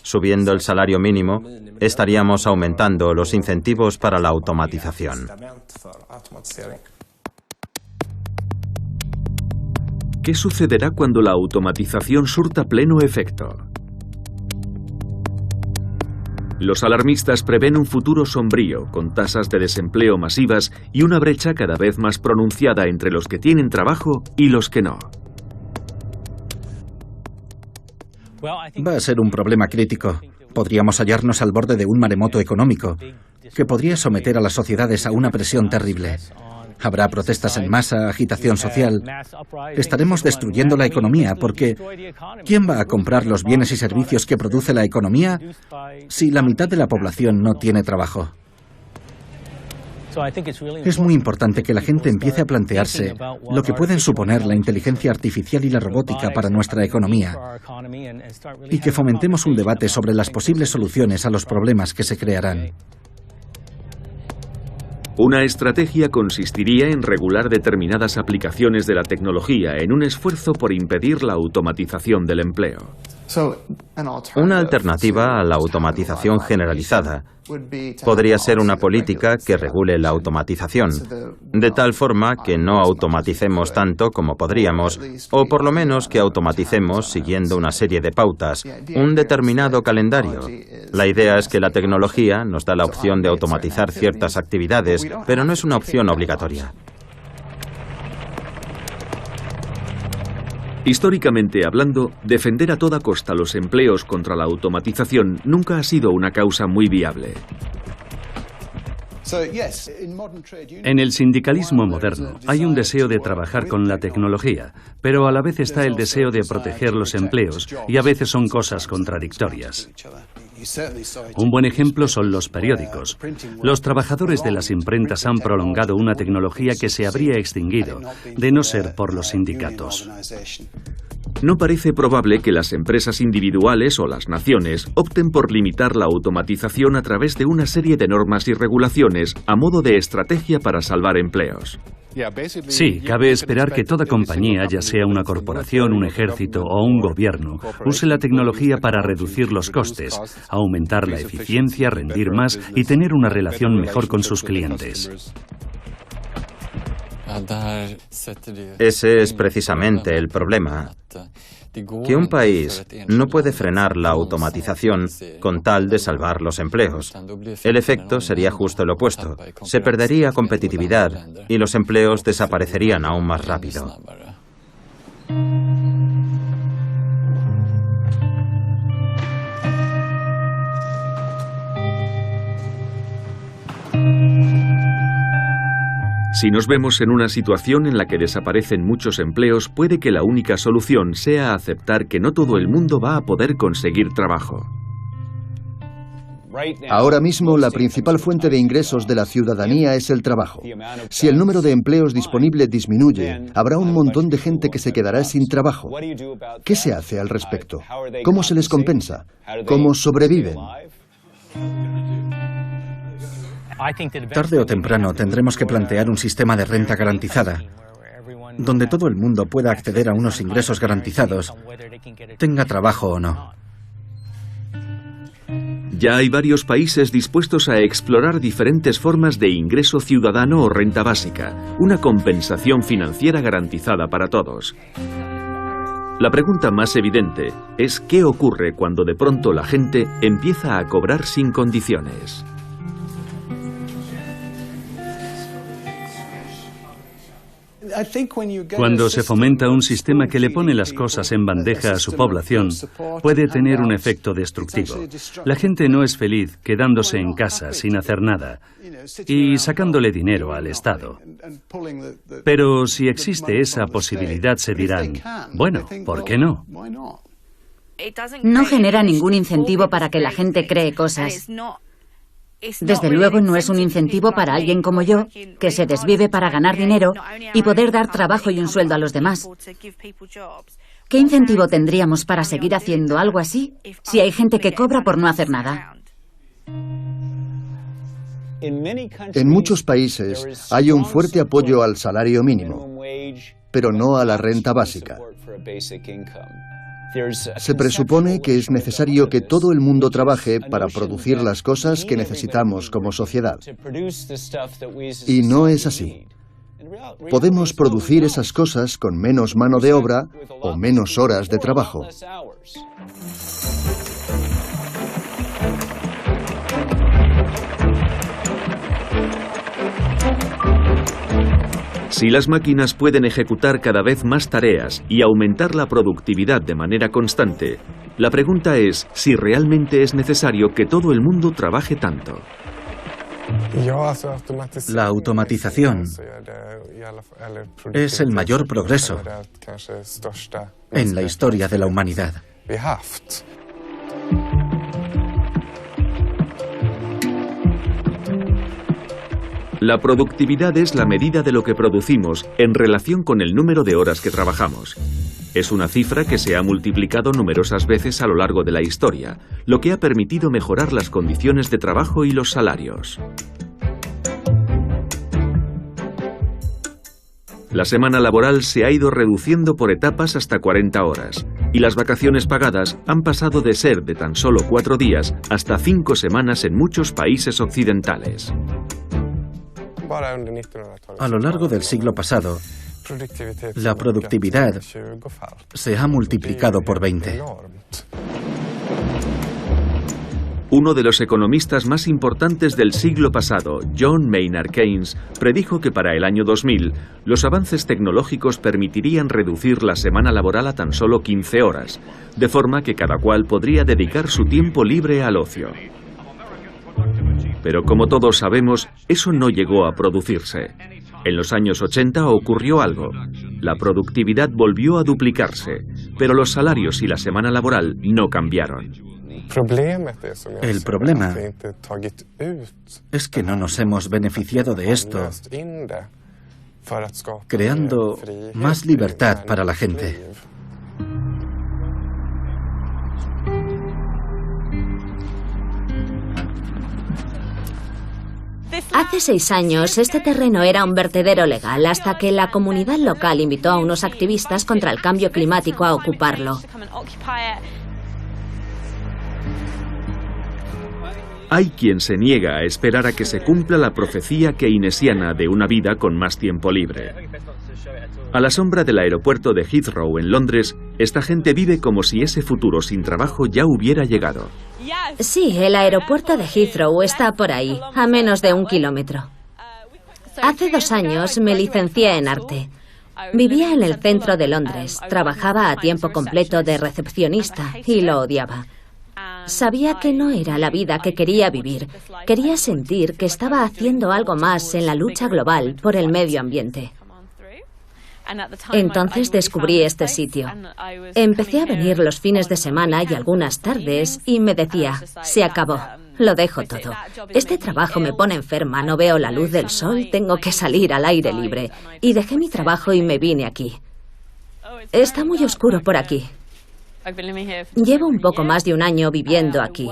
Subiendo el salario mínimo, estaríamos aumentando los incentivos para la automatización. ¿Qué sucederá cuando la automatización surta pleno efecto? Los alarmistas prevén un futuro sombrío, con tasas de desempleo masivas y una brecha cada vez más pronunciada entre los que tienen trabajo y los que no. Va a ser un problema crítico. Podríamos hallarnos al borde de un maremoto económico que podría someter a las sociedades a una presión terrible. Habrá protestas en masa, agitación social. Estaremos destruyendo la economía porque ¿quién va a comprar los bienes y servicios que produce la economía si la mitad de la población no tiene trabajo? Es muy importante que la gente empiece a plantearse lo que pueden suponer la inteligencia artificial y la robótica para nuestra economía y que fomentemos un debate sobre las posibles soluciones a los problemas que se crearán. Una estrategia consistiría en regular determinadas aplicaciones de la tecnología en un esfuerzo por impedir la automatización del empleo. Una alternativa a la automatización generalizada podría ser una política que regule la automatización, de tal forma que no automaticemos tanto como podríamos, o por lo menos que automaticemos siguiendo una serie de pautas, un determinado calendario. La idea es que la tecnología nos da la opción de automatizar ciertas actividades, pero no es una opción obligatoria. Históricamente hablando, defender a toda costa los empleos contra la automatización nunca ha sido una causa muy viable. En el sindicalismo moderno hay un deseo de trabajar con la tecnología, pero a la vez está el deseo de proteger los empleos y a veces son cosas contradictorias. Un buen ejemplo son los periódicos. Los trabajadores de las imprentas han prolongado una tecnología que se habría extinguido, de no ser por los sindicatos. No parece probable que las empresas individuales o las naciones opten por limitar la automatización a través de una serie de normas y regulaciones a modo de estrategia para salvar empleos. Sí, cabe esperar que toda compañía, ya sea una corporación, un ejército o un gobierno, use la tecnología para reducir los costes, aumentar la eficiencia, rendir más y tener una relación mejor con sus clientes. Ese es precisamente el problema. Que un país no puede frenar la automatización con tal de salvar los empleos. El efecto sería justo el opuesto. Se perdería competitividad y los empleos desaparecerían aún más rápido. Si nos vemos en una situación en la que desaparecen muchos empleos, puede que la única solución sea aceptar que no todo el mundo va a poder conseguir trabajo. Ahora mismo, la principal fuente de ingresos de la ciudadanía es el trabajo. Si el número de empleos disponibles disminuye, habrá un montón de gente que se quedará sin trabajo. ¿Qué se hace al respecto? ¿Cómo se les compensa? ¿Cómo sobreviven? Tarde o temprano tendremos que plantear un sistema de renta garantizada, donde todo el mundo pueda acceder a unos ingresos garantizados, tenga trabajo o no. Ya hay varios países dispuestos a explorar diferentes formas de ingreso ciudadano o renta básica, una compensación financiera garantizada para todos. La pregunta más evidente es ¿qué ocurre cuando de pronto la gente empieza a cobrar sin condiciones? Cuando se fomenta un sistema que le pone las cosas en bandeja a su población, puede tener un efecto destructivo. La gente no es feliz quedándose en casa sin hacer nada y sacándole dinero al Estado. Pero si existe esa posibilidad, se dirán, bueno, ¿por qué no? No genera ningún incentivo para que la gente cree cosas. Desde luego no es un incentivo para alguien como yo, que se desvive para ganar dinero y poder dar trabajo y un sueldo a los demás. ¿Qué incentivo tendríamos para seguir haciendo algo así si hay gente que cobra por no hacer nada? En muchos países hay un fuerte apoyo al salario mínimo, pero no a la renta básica. Se presupone que es necesario que todo el mundo trabaje para producir las cosas que necesitamos como sociedad. Y no es así. Podemos producir esas cosas con menos mano de obra o menos horas de trabajo. Si las máquinas pueden ejecutar cada vez más tareas y aumentar la productividad de manera constante, la pregunta es si realmente es necesario que todo el mundo trabaje tanto. La automatización es el mayor progreso en la historia de la humanidad. La productividad es la medida de lo que producimos en relación con el número de horas que trabajamos. Es una cifra que se ha multiplicado numerosas veces a lo largo de la historia, lo que ha permitido mejorar las condiciones de trabajo y los salarios. La semana laboral se ha ido reduciendo por etapas hasta 40 horas, y las vacaciones pagadas han pasado de ser de tan solo 4 días hasta 5 semanas en muchos países occidentales. A lo largo del siglo pasado, la productividad se ha multiplicado por 20. Uno de los economistas más importantes del siglo pasado, John Maynard Keynes, predijo que para el año 2000 los avances tecnológicos permitirían reducir la semana laboral a tan solo 15 horas, de forma que cada cual podría dedicar su tiempo libre al ocio. Pero como todos sabemos, eso no llegó a producirse. En los años 80 ocurrió algo. La productividad volvió a duplicarse, pero los salarios y la semana laboral no cambiaron. El problema es que no nos hemos beneficiado de esto, creando más libertad para la gente. Hace 6 años, este terreno era un vertedero legal hasta que la comunidad local invitó a unos activistas contra el cambio climático a ocuparlo. Hay quien se niega a esperar a que se cumpla la profecía keynesiana de una vida con más tiempo libre. A la sombra del aeropuerto de Heathrow en Londres, esta gente vive como si ese futuro sin trabajo ya hubiera llegado. Sí, el aeropuerto de Heathrow está por ahí, a menos de 1 kilómetro. Hace 2 años me licencié en arte. Vivía en el centro de Londres, trabajaba a tiempo completo de recepcionista y lo odiaba. Sabía que no era la vida que quería vivir. Quería sentir que estaba haciendo algo más en la lucha global por el medio ambiente. Entonces descubrí este sitio. Empecé a venir los fines de semana y algunas tardes y me decía, se acabó, lo dejo todo. Este trabajo me pone enferma, no veo la luz del sol, tengo que salir al aire libre. Y dejé mi trabajo y me vine aquí. Está muy oscuro por aquí. Llevo un poco más de 1 año viviendo aquí.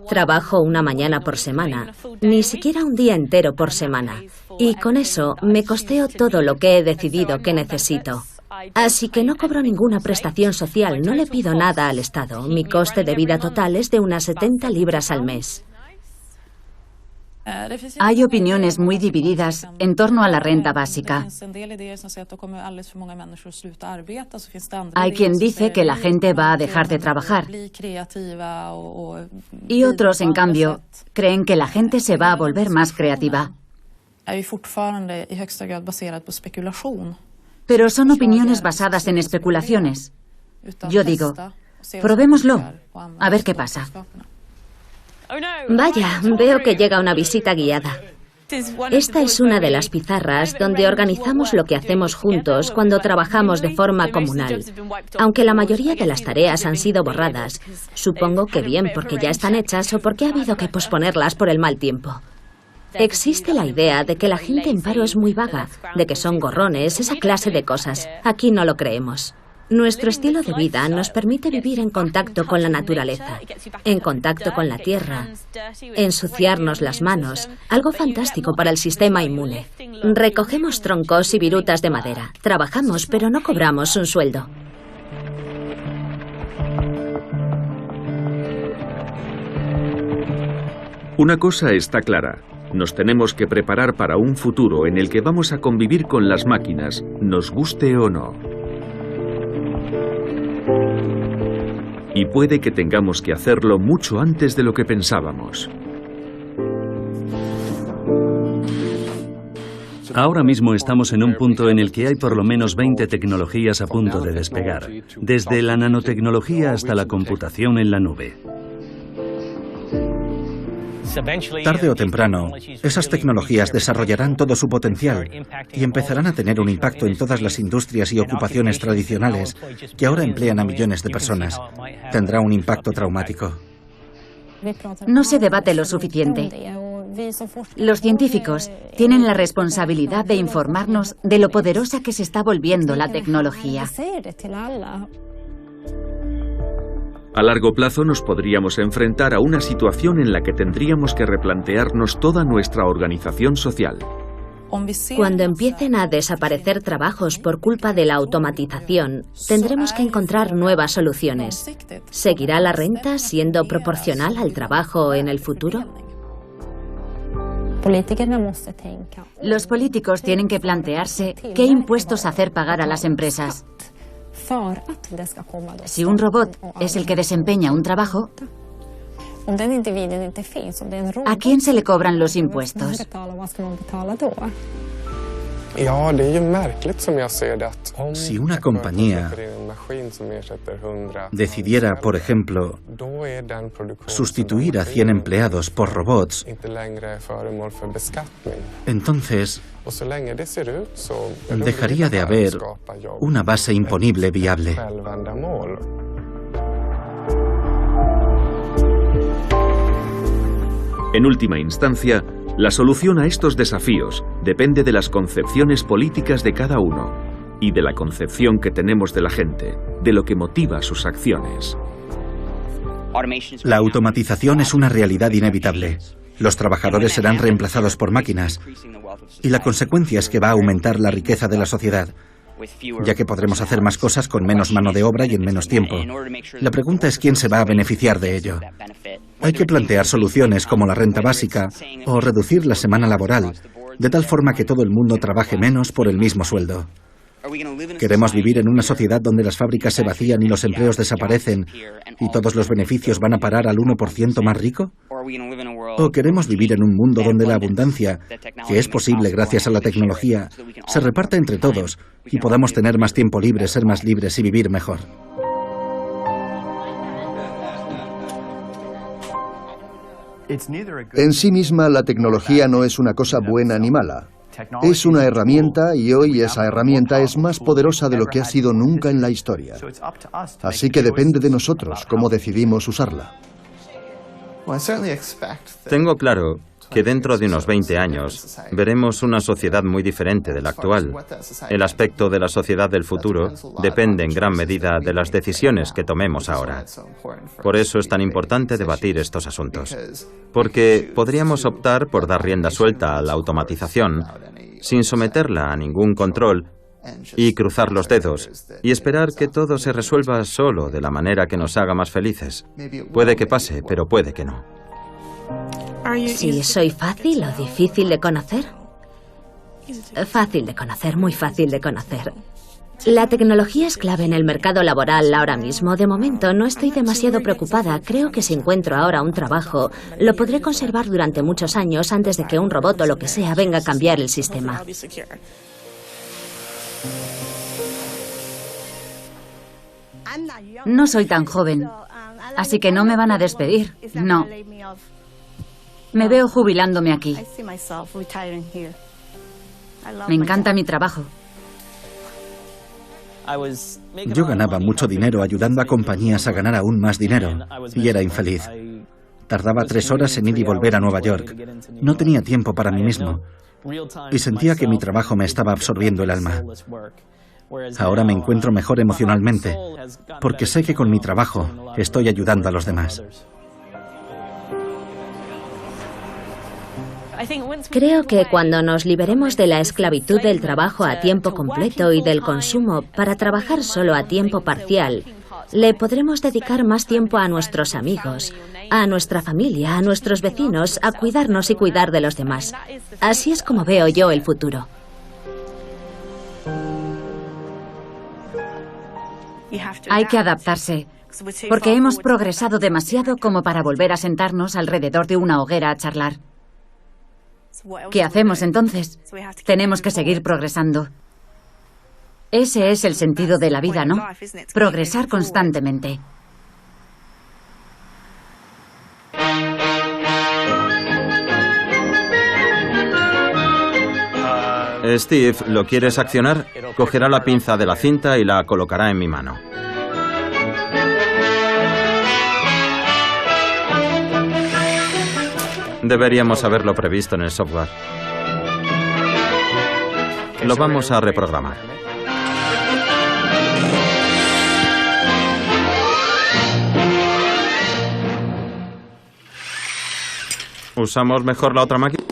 Trabajo 1 mañana por semana, ni siquiera un día entero por semana. Y con eso me costeo todo lo que he decidido que necesito. Así que no cobro ninguna prestación social, no le pido nada al Estado. Mi coste de vida total es de unas 70 libras al mes. Hay opiniones muy divididas en torno a la renta básica. Hay quien dice que la gente va a dejar de trabajar. Y otros, en cambio, creen que la gente se va a volver más creativa. Pero son opiniones basadas en especulaciones. Yo digo, probémoslo, a ver qué pasa. Vaya, veo que llega una visita guiada. Esta es una de las pizarras donde organizamos lo que hacemos juntos cuando trabajamos de forma comunal. Aunque la mayoría de las tareas han sido borradas, supongo que bien porque ya están hechas o porque ha habido que posponerlas por el mal tiempo. Existe la idea de que la gente en paro es muy vaga, de que son gorrones, esa clase de cosas. Aquí no lo creemos. Nuestro estilo de vida nos permite vivir en contacto con la naturaleza, en contacto con la tierra, ensuciarnos las manos, algo fantástico para el sistema inmune. Recogemos troncos y virutas de madera, trabajamos pero no cobramos un sueldo. Una cosa está clara. Nos tenemos que preparar para un futuro en el que vamos a convivir con las máquinas, nos guste o no. Y puede que tengamos que hacerlo mucho antes de lo que pensábamos. Ahora mismo estamos en un punto en el que hay por lo menos 20 tecnologías a punto de despegar, desde la nanotecnología hasta la computación en la nube. Tarde o temprano, esas tecnologías desarrollarán todo su potencial y empezarán a tener un impacto en todas las industrias y ocupaciones tradicionales que ahora emplean a millones de personas. Tendrá un impacto traumático. No se debate lo suficiente. Los científicos tienen la responsabilidad de informarnos de lo poderosa que se está volviendo la tecnología. A largo plazo nos podríamos enfrentar a una situación en la que tendríamos que replantearnos toda nuestra organización social. Cuando empiecen a desaparecer trabajos por culpa de la automatización, tendremos que encontrar nuevas soluciones. ¿Seguirá la renta siendo proporcional al trabajo en el futuro? Los políticos tienen que plantearse qué impuestos hacer pagar a las empresas. Si un robot es el que desempeña un trabajo, ¿a quién se le cobran los impuestos? Si una compañía decidiera, por ejemplo, sustituir a 100 empleados por robots, entonces dejaría de haber una base imponible viable. En última instancia, la solución a estos desafíos depende de las concepciones políticas de cada uno y de la concepción que tenemos de la gente, de lo que motiva sus acciones. La automatización es una realidad inevitable. Los trabajadores serán reemplazados por máquinas y la consecuencia es que va a aumentar la riqueza de la sociedad, ya que podremos hacer más cosas con menos mano de obra y en menos tiempo. La pregunta es quién se va a beneficiar de ello. Hay que plantear soluciones como la renta básica o reducir la semana laboral, de tal forma que todo el mundo trabaje menos por el mismo sueldo. ¿Queremos vivir en una sociedad donde las fábricas se vacían y los empleos desaparecen y todos los beneficios van a parar al 1% más rico? ¿O queremos vivir en un mundo donde la abundancia, que es posible gracias a la tecnología, se reparta entre todos y podamos tener más tiempo libre, ser más libres y vivir mejor? En sí misma, la tecnología no es una cosa buena ni mala. Es una herramienta y hoy esa herramienta es más poderosa de lo que ha sido nunca en la historia. Así que depende de nosotros cómo decidimos usarla. Tengo claro que dentro de unos 20 años veremos una sociedad muy diferente de la actual. El aspecto de la sociedad del futuro depende en gran medida de las decisiones que tomemos ahora. Por eso es tan importante debatir estos asuntos. Porque podríamos optar por dar rienda suelta a la automatización sin someterla a ningún control y cruzar los dedos y esperar que todo se resuelva solo de la manera que nos haga más felices. Puede que pase, pero puede que no. ¿Sí soy fácil o difícil de conocer? Fácil de conocer, muy fácil de conocer. La tecnología es clave en el mercado laboral ahora mismo. De momento no estoy demasiado preocupada. Creo que si encuentro ahora un trabajo, lo podré conservar durante muchos años antes de que un robot o lo que sea venga a cambiar el sistema. No soy tan joven, así que no me van a despedir, no. Me veo jubilándome aquí. Me encanta mi trabajo. Yo ganaba mucho dinero ayudando a compañías a ganar aún más dinero y era infeliz. Tardaba 3 horas en ir y volver a Nueva York. No tenía tiempo para mí mismo y sentía que mi trabajo me estaba absorbiendo el alma. Ahora me encuentro mejor emocionalmente porque sé que con mi trabajo estoy ayudando a los demás. Creo que cuando nos liberemos de la esclavitud del trabajo a tiempo completo y del consumo para trabajar solo a tiempo parcial, le podremos dedicar más tiempo a nuestros amigos, a nuestra familia, a nuestros vecinos, a cuidarnos y cuidar de los demás. Así es como veo yo el futuro. Hay que adaptarse, porque hemos progresado demasiado como para volver a sentarnos alrededor de una hoguera a charlar. ¿Qué hacemos entonces? Tenemos que seguir progresando. Ese es el sentido de la vida, ¿no? Progresar constantemente. Steve, ¿lo quieres accionar? Cogerá la pinza de la cinta y la colocará en mi mano. Deberíamos haberlo previsto en el software. Lo vamos a reprogramar. ¿Usamos mejor la otra máquina?